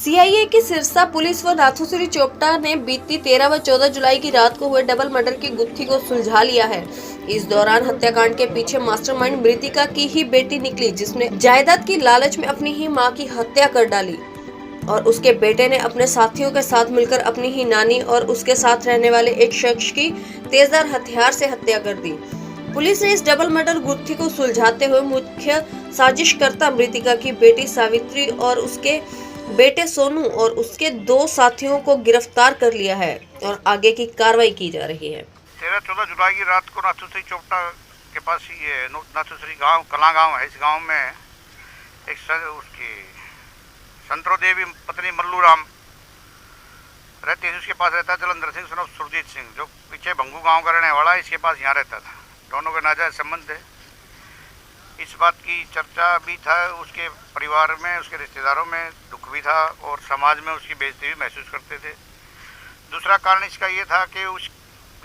CIA की Sirsa police व नाथुश्री चोपटा ने बीती 13 व 14 जुलाई की रात को हुए डबल मर्डर की गुत्थी को सुलझा लिया है। इस दौरान हत्याकांड के पीछे मास्टरमाइंड मृतिका की ही बेटी निकली, जिसने जायदाद की लालच में अपनी ही मां की हत्या कर डाली और उसके बेटे ने अपने साथियों के साथ मिलकर अपनी ही नानी और उसके साथ रहने वाले एक शख्स की तेजधार हथियार से हत्या कर दी। पुलिस ने इस डबल मर्डर गुत्थी को सुलझाते हुए मुख्य साजिशकर्ता मृतिका की बेटी सावित्री और उसके बेटे सोनू और उसके 2 साथियों को गिरफ्तार कर लिया है और आगे की कार्रवाई की जा रही है। 13-14 जुलाई की रात को नाथुश्री चोपटा के पास ही है, नाथुश्री गांव कला गांव है। इस गांव में एक उसकी संतरो देवी पत्नी मल्लू राम रहती है। उसके पास रहता है जलंधर सिंह सन ऑफ सुरजीत सिंह, जो पीछे भंगू गांव का रहने वाला है। इसके पास यहाँ रहता था। दोनों के नाजायज संबंध है। इस बात की चर्चा भी था, उसके परिवार में, उसके रिश्तेदारों में दुख भी था और समाज में उसकी बेइज्जती भी महसूस करते थे। दूसरा कारण इसका ये था कि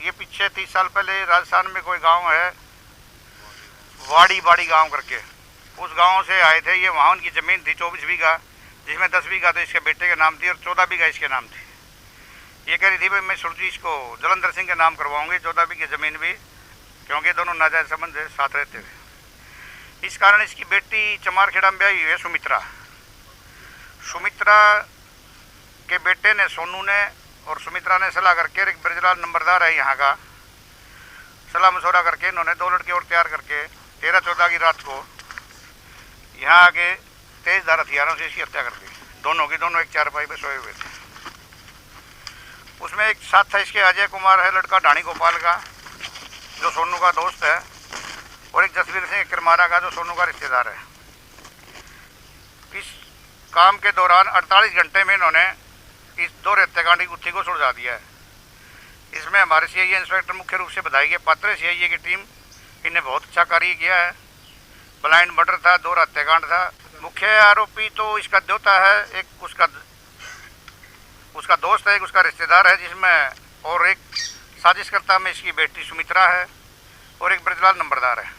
ये पीछे 30 साल पहले राजस्थान में कोई गांव है, वाड़ी गांव करके, उस गांव से आए थे। ये वहाँ उनकी ज़मीन थी 24 बीघा, जिसमें 10 बीघा तो इसके बेटे के नाम थी और 14 बीघा इसके नाम थी। ये कह रही थी भाई मैं सुरजीत को जलंधर सिंह के नाम करवाऊंगी 14 बीघे ज़मीन भी, क्योंकि दोनों नाजायज संबंध से साथ रहते थे। इस कारण इसकी बेटी चमारखेड़ा में ब्याही हुई है सुमित्रा के बेटे ने, सोनू ने और सुमित्रा ने सलाह करके, एक ब्रजलाल नंबरदार है यहाँ का, सलाह मशवरा करके इन्होंने 2 लड़के और तैयार करके 13-14 की रात को यहाँ आके तेजधार हथियारों से इसकी हत्या कर दी। दोनों एक चारपाई पे सोए हुए थे। उसमें एक साथ था इसके अजय कुमार है, लड़का ढाणी गोपाल का, जो सोनू का दोस्त है, और एक जसवीर सिंह किरमारा का, जो सोनू का रिश्तेदार है। इस काम के दौरान 48 घंटे में इन्होंने इस 2 हत्याकांड की गुत्थी को सुलझा दिया है। इसमें हमारे सीआईए इंस्पेक्टर मुख्य रूप से बधाई के पात्र है। सीआईए की टीम इन्हें बहुत अच्छा कार्य किया है। ब्लाइंड मर्डर था, 2 हत्याकांड था। मुख्य आरोपी तो इसका देवता है, एक उसका दोस्त है, एक उसका रिश्तेदार है, जिसमें और एक साजिशकर्ता में इसकी बेटी सुमित्रा है और एक ब्रजलाल नंबरदार है।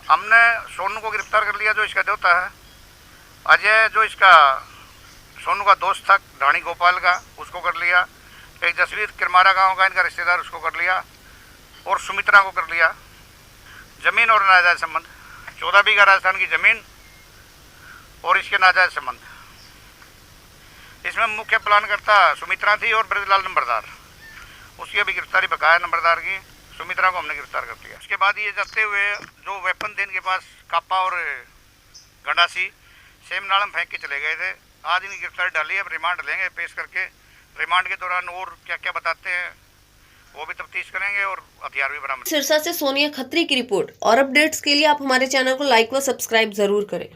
हमने सोनू को गिरफ्तार कर लिया, जो इसका देवता है। अजय, जो इसका सोनू का दोस्त था ढाणी गोपाल का, उसको कर लिया। एक जसवीर किरमारा गांव का इनका रिश्तेदार, उसको कर लिया, और सुमित्रा को कर लिया। जमीन और नाजायज संबंध, 14 बीघा राजस्थान की जमीन और इसके नाजायज संबंध। इसमें मुख्य प्लानकर्ता सुमित्रा थी और ब्रजलाल नंबरदार। उसकी अभी गिरफ्तारी बकाया नंबरदार की। सुमित्रा को हमने गिरफ्तार कर लिया। उसके बाद ये जाते हुए जो वेपन थे इनके पास, कापा और गंडासी, सेम नालम फेंक के चले गए थे। आज इनकी गिरफ्तारी डाली है। अब रिमांड लेंगे, पेश करके रिमांड के दौरान और क्या क्या बताते हैं वो भी तफ्तीश करेंगे और हथियार भी बरामद। सिरसा से सोनिया खत्री की रिपोर्ट। और अपडेट्स के लिए आप हमारे चैनल को लाइक व सब्सक्राइब जरूर करें।